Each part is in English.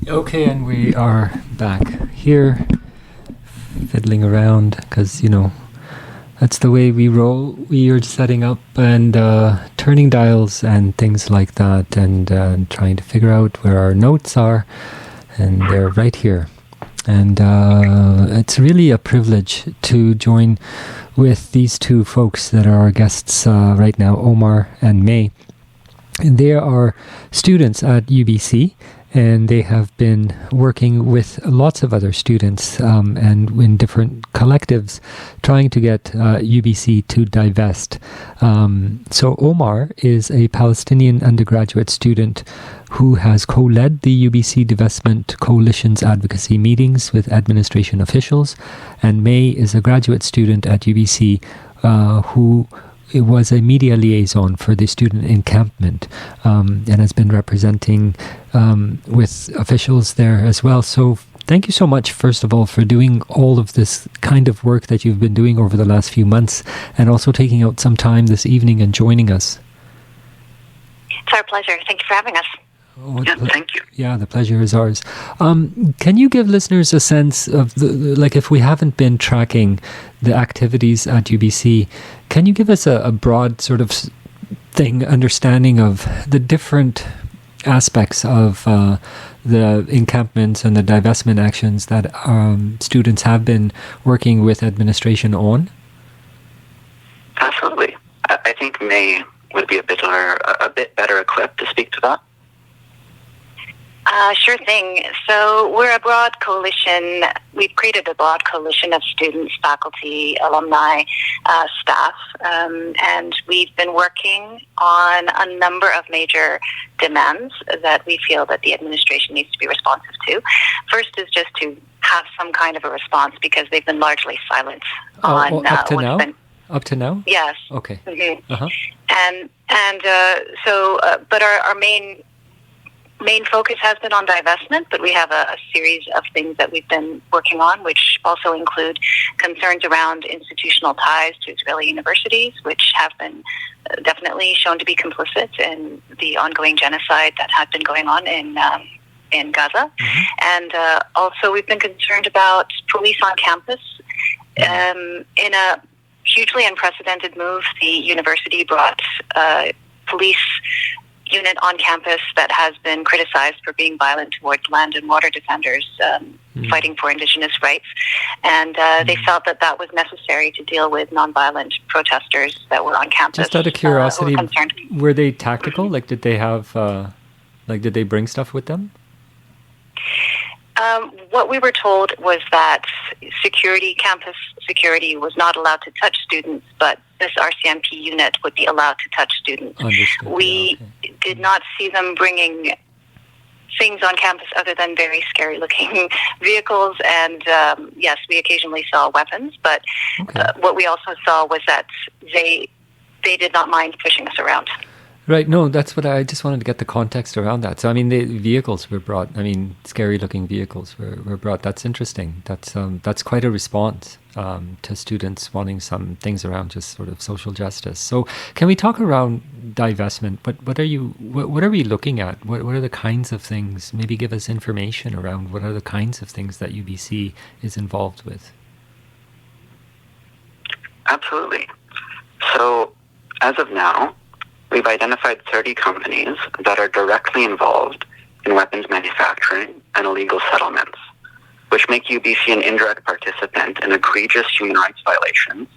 Okay, and we are back here, fiddling around, because, that's the way we roll. We are setting up and turning dials and things like that, and trying to figure out where our notes are, and they're right here. And it's really a privilege to join with these two folks that are our guests right now, Omar and May. And they are students at UBC, and they have been working with lots of other students and in different collectives trying to get UBC to divest. So Omar is a Palestinian undergraduate student who has co-led the UBC Divestment Coalition's advocacy meetings with administration officials, and May is a graduate student at UBC who was a media liaison for the student encampment and has been representing with officials there as well. So thank you so much, first of all, for doing all of this kind of work that you've been doing over the last few months, and also taking out some time this evening and joining us. It's our pleasure. Thank you for having us. Thank you. Yeah, the pleasure is ours. Can you give listeners a sense of, if we haven't been tracking the activities at UBC, can you give us a broad sort of understanding of the different aspects of the encampments and the divestment actions that students have been working with administration on? Absolutely. I think May would be a bit better equipped to speak to that. Sure thing. So we're a broad coalition. We've created a broad coalition of students, faculty, alumni, staff, and we've been working on a number of major demands that we feel that the administration needs to be responsive to. First is just to have some kind of a response, because they've been largely silent on up to now. Up to now? Yes. Okay. Mm-hmm. Uh-huh. But our main focus has been on divestment, but we have a series of things that we've been working on, which also include concerns around institutional ties to Israeli universities, which have been definitely shown to be complicit in the ongoing genocide that had been going on in Gaza. Mm-hmm. And also we've been concerned about police on campus. In a hugely unprecedented move, the university brought police unit on campus that has been criticized for being violent towards land and water defenders fighting for indigenous rights. And they felt that was necessary to deal with nonviolent protesters that were on campus. Just out of curiosity, were they tactical? Did they have, did they bring stuff with them? What we were told was that campus security was not allowed to touch students, but this RCMP unit would be allowed to touch students. Understood. We did not see them bringing things on campus other than very scary-looking vehicles, and yes, we occasionally saw weapons, but what we also saw was that they did not mind pushing us around. Right, no, that's what I just wanted to get the context around that. So, the vehicles were brought, scary-looking vehicles were brought. That's interesting. That's quite a response to students wanting some things around just sort of social justice. So, can we talk around divestment? What are we looking at? What are the kinds of things? Maybe give us information around what are the kinds of things that UBC is involved with. Absolutely. So, as of now, we've identified 30 companies that are directly involved in weapons manufacturing and illegal settlements, which make UBC an indirect participant in egregious human rights violations,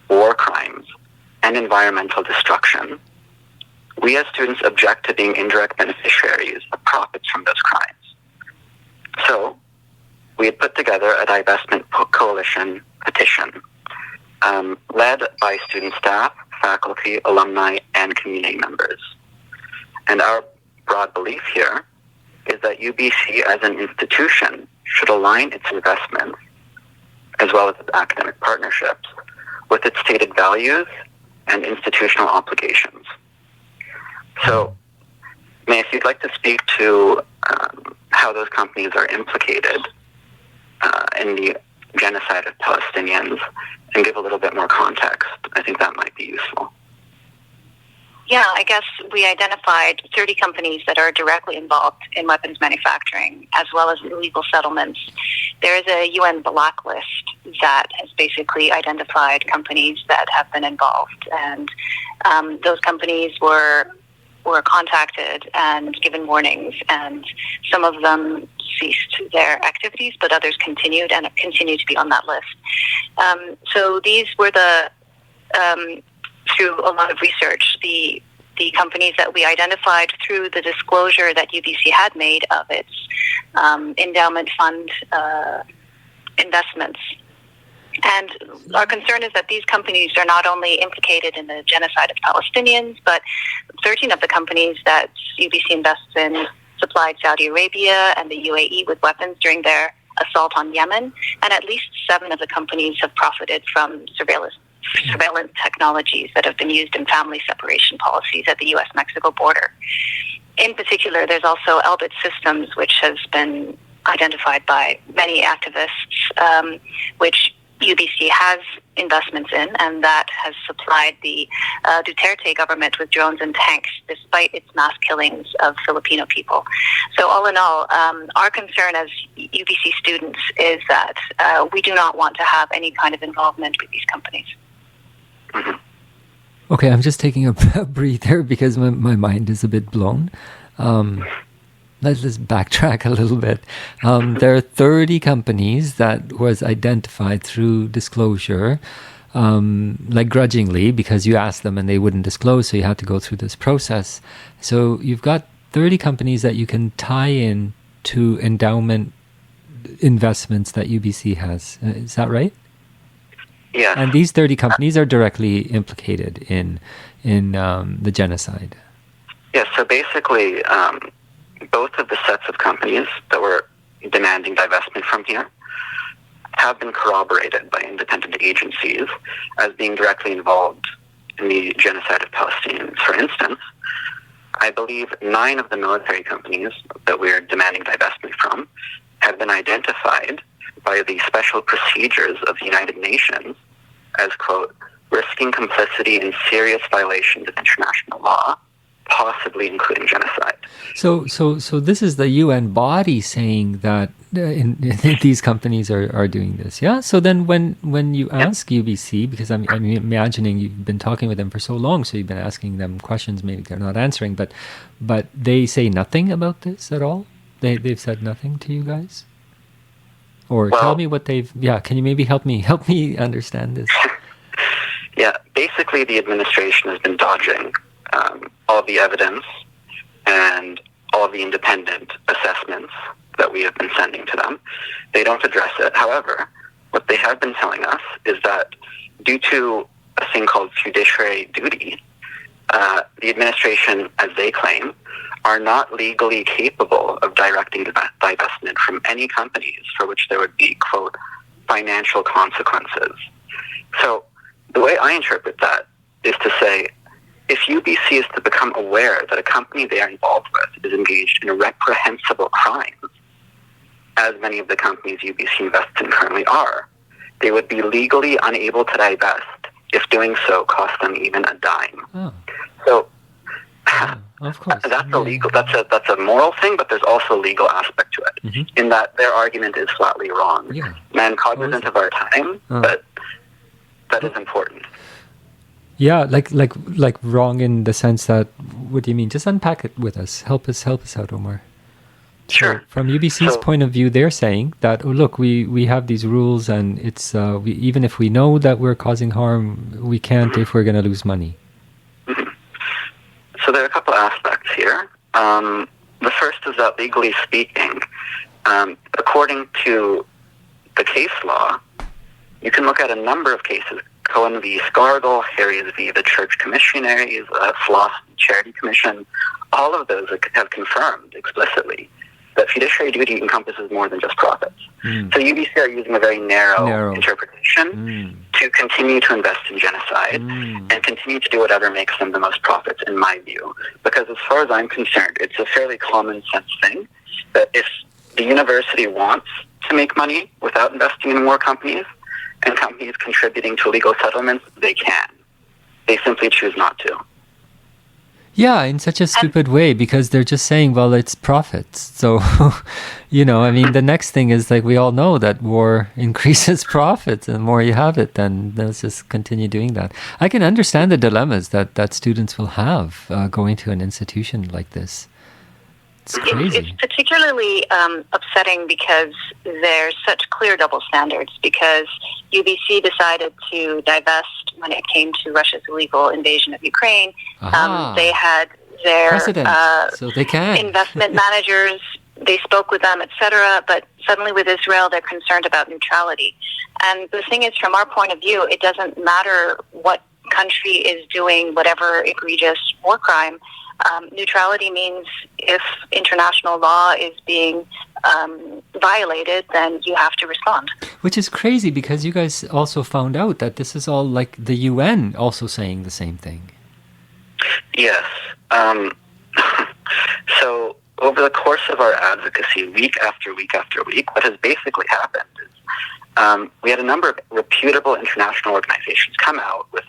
war crimes, and environmental destruction. We as students object to being indirect beneficiaries of profits from those crimes. So, we had put together a divestment coalition petition led by student staff, faculty, alumni, and community members. And our broad belief here is that UBC as an institution should align its investments, as well as its academic partnerships, with its stated values and institutional obligations. So, May, if you'd like to speak to how those companies are implicated in the genocide of Palestinians and give a little bit more context, I think that might be useful. Yeah, I guess we identified 30 companies that are directly involved in weapons manufacturing, as well as illegal settlements. There is a UN blacklist that has basically identified companies that have been involved, and those companies were contacted and given warnings, and some of them ceased their activities, but others continued and continue to be on that list. So these were through a lot of research, the companies that we identified through the disclosure that UBC had made of its endowment fund investments. And our concern is that these companies are not only implicated in the genocide of Palestinians, but 13 of the companies that UBC invests in supplied Saudi Arabia and the UAE with weapons during their assault on Yemen, and at least 7 of the companies have profited from surveillance technologies that have been used in family separation policies at the U.S.-Mexico border. In particular, there's also Elbit Systems, which has been identified by many activists, which UBC has investments in, and that has supplied the Duterte government with drones and tanks despite its mass killings of Filipino people. So all in all, our concern as UBC students is that we do not want to have any kind of involvement with these companies. Mm-hmm. Okay, I'm just taking a breather because my mind is a bit blown. Let's just backtrack a little bit. There are 30 companies that was identified through disclosure, like grudgingly, because you asked them and they wouldn't disclose, so you had to go through this process. So you've got 30 companies that you can tie in to endowment investments that UBC has. Is that right? Yeah. And these 30 companies are directly implicated in the genocide. Yes, so basically, both of the sets of companies that were demanding divestment from here have been corroborated by independent agencies as being directly involved in the genocide of Palestinians. For instance, I believe 9 of the military companies that we're demanding divestment from have been identified by the special procedures of the United Nations as, quote, risking complicity in serious violations of international law, possibly including genocide. So this is the UN body saying that these companies are doing this, yeah? So then when you ask UBC, because I'm imagining you've been talking with them for so long, so you've been asking them questions, maybe they're not answering, but they say nothing about this at all? They've said nothing to you guys? Or tell me what they've... Yeah, can you maybe help me understand this? Yeah, basically the administration has been dodging all the evidence and all the independent assessments that we have been sending to them. They don't address it. However, what they have been telling us is that due to a thing called fiduciary duty, the administration, as they claim, are not legally capable of directing divestment from any companies for which there would be, quote, financial consequences. So the way I interpret that is to say, if UBC is to become aware that a company they are involved with is engaged in reprehensible crimes, as many of the companies UBC invests in currently are, they would be legally unable to divest if doing so cost them even a dime. Oh. So of course. That's a moral thing, but there's also a legal aspect to it, mm-hmm. in that their argument is flatly wrong. Yeah. And cognizant of our time, but that is important. Yeah, like wrong in the sense that, what do you mean? Just unpack it with us. Help us out, Omar. Sure. So from UBC's point of view, they're saying that, oh, look, we have these rules, and it's even if we know that we're causing harm, we can't if we're going to lose money. Mm-hmm. So there are a couple aspects here. The first is that, legally speaking, according to the case law, you can look at a number of cases. Cohen v. Scargill, Harries v. the Church Commissionaries, Floss v. Charity Commission, all of those have confirmed explicitly that fiduciary duty encompasses more than just profits. So UBC are using a very narrow interpretation to continue to invest in genocide and continue to do whatever makes them the most profits, in my view. Because as far as I'm concerned, it's a fairly common sense thing that if the university wants to make money without investing in more companies, and companies contributing to illegal settlements, they can. They simply choose not to. Yeah, in such a stupid way, because they're just saying, well, it's profits. So, I mean, the next thing is like, we all know that war increases profits, and the more you have it, then let's just continue doing that. I can understand the dilemmas that students will have going to an institution like this. It's crazy. It's particularly upsetting because there's such clear double standards, because UBC decided to divest when it came to Russia's illegal invasion of Ukraine. They had their so they can. investment managers, they spoke with them, etc. But suddenly with Israel, they're concerned about neutrality. And the thing is, from our point of view, it doesn't matter what country is doing whatever egregious war crime. Neutrality means if international law is being violated, then you have to respond. Which is crazy, because you guys also found out that this is all like the UN also saying the same thing. Yes. So over the course of our advocacy, week after week after week, what has basically happened is we had a number of reputable international organizations come out with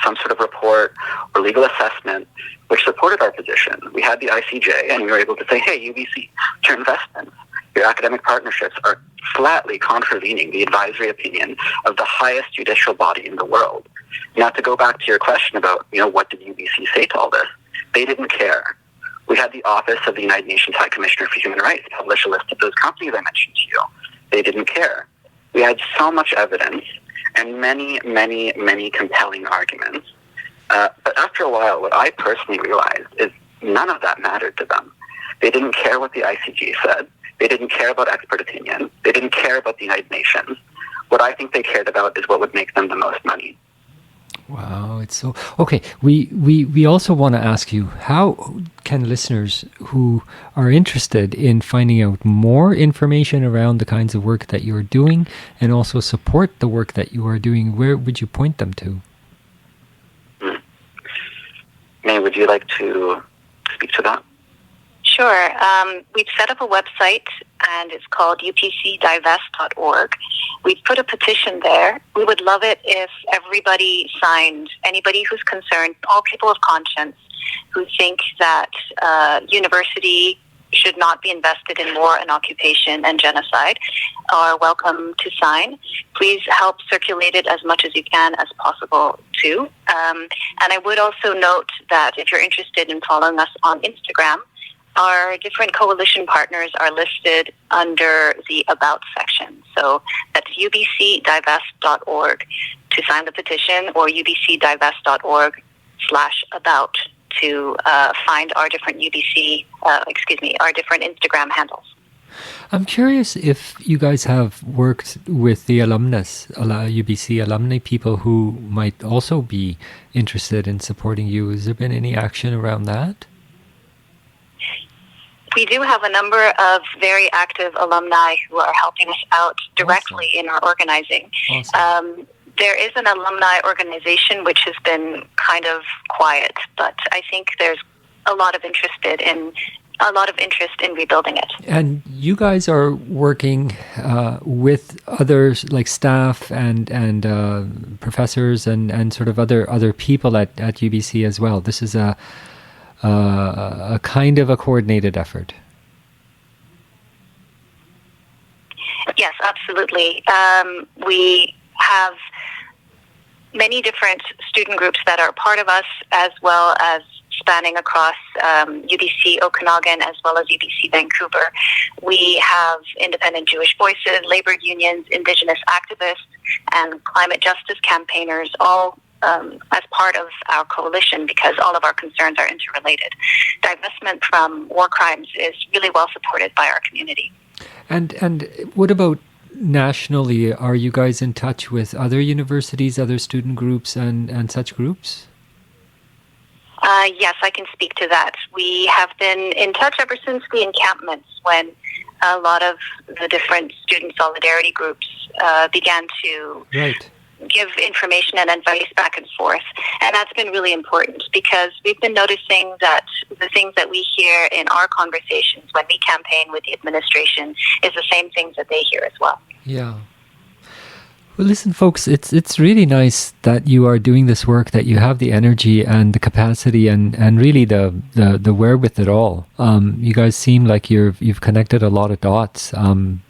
some sort of report or legal assessment which supported our position. We had the ICJ, and we were able to say, hey, UBC, your investments, your academic partnerships are flatly contravening the advisory opinion of the highest judicial body in the world. Now, to go back to your question about, what did UBC say to all this? They didn't care. We had the Office of the United Nations High Commissioner for Human Rights publish a list of those companies I mentioned to you. They didn't care. We had so much evidence and many, many, many compelling arguments. But after a while, what I personally realized is none of that mattered to them. They didn't care what the ICJ said. They didn't care about expert opinion. They didn't care about the United Nations. What I think they cared about is what would make them the most money. Wow, it's so... Okay, we also want to ask you, how can listeners who are interested in finding out more information around the kinds of work that you're doing and also support the work that you are doing, where would you point them to? May, would you like to speak to that? Sure. We've set up a website, and it's called upcdivest.org. We've put a petition there. We would love it if everybody signed, anybody who's concerned, all people of conscience who think that university should not be invested in war and occupation and genocide are welcome to sign. Please help circulate it as much as you can as possible too. And I would also note that if you're interested in following us on Instagram, our different coalition partners are listed under the About section. So that's ubcdivest.org to sign the petition, or ubcdivest.org/about to find our different our different Instagram handles. I'm curious if you guys have worked with the alumnus, UBC alumni people who might also be interested in supporting you. Has there been any action around that? We do have a number of very active alumni who are helping us out directly in our organizing. Awesome. There is an alumni organization which has been kind of quiet, but I think there's a lot of interest in rebuilding it. And you guys are working with others, like staff and professors and sort of other people at UBC as well. This is a kind of a coordinated effort. Yes, absolutely. We have many different student groups that are part of us, as well as spanning across UBC Okanagan as well as UBC Vancouver. We have independent Jewish voices, labor unions, Indigenous activists, and climate justice campaigners, all as part of our coalition, because all of our concerns are interrelated. Divestment from war crimes is really well supported by our community. And what about nationally? Are you guys in touch with other universities, other student groups, and such groups? Yes, I can speak to that. We have been in touch ever since the encampments, when a lot of the different student solidarity groups began to give information and advice back and forth. And that's been really important, because we've been noticing that the things that we hear in our conversations when we campaign with the administration is the same things that they hear as well. Yeah. Well, listen, folks, it's really nice that you are doing this work, that you have the energy and the capacity and really the wherewithal. You guys seem like you've connected a lot of dots,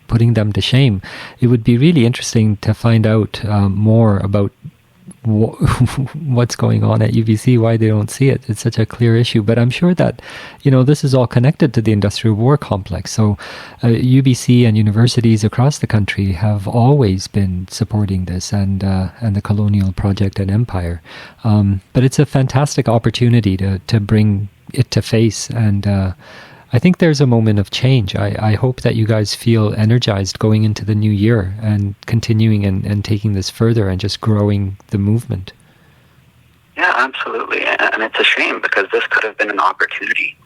putting them to shame. It would be really interesting to find out more about what's going on at UBC, why they don't see it. It's such a clear issue. But I'm sure that, this is all connected to the industrial war complex. So UBC and universities across the country have always been supporting this and the colonial project and empire. But it's a fantastic opportunity to bring it to face. And I think there's a moment of change. I hope that you guys feel energized going into the new year and continuing and taking this further and just growing the movement. Yeah, absolutely. And it's a shame because this could have been an opportunity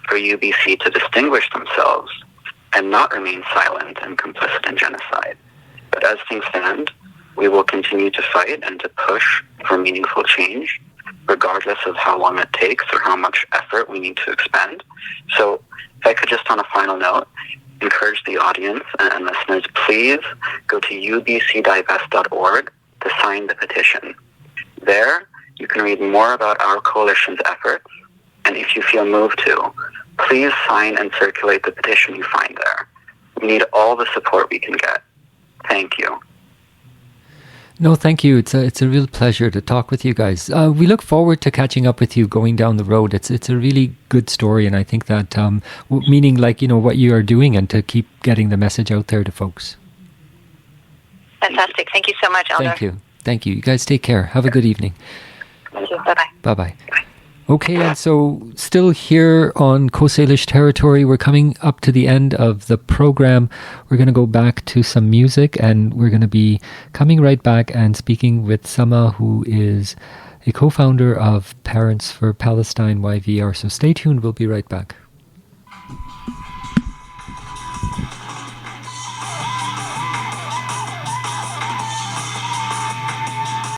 for UBC to distinguish themselves and not remain silent and complicit in genocide. But as things stand, we will continue to fight and to push for meaningful change, regardless of how long it takes or how much effort we need to expend. So if I could just on a final note, encourage the audience and listeners, please go to ubcdivest.org to sign the petition. There, you can read more about our coalition's efforts, and if you feel moved to, please sign and circulate the petition you find there. We need all the support we can get. Thank you. No, thank you. It's a real pleasure to talk with you guys. We look forward to catching up with you going down the road. It's a really good story, and I think that meaning what you are doing and to keep getting the message out there to folks. Fantastic. Thank you so much, Elder. Thank you. You guys take care. Have a good evening. Thank you. Bye-bye. Bye-bye. Okay, and so still here on Coast Salish territory, we're coming up to the end of the program. We're going to go back to some music, and we're going to be coming right back and speaking with Sama, who is a co-founder of Parents for Palestine YVR. So stay tuned, we'll be right back.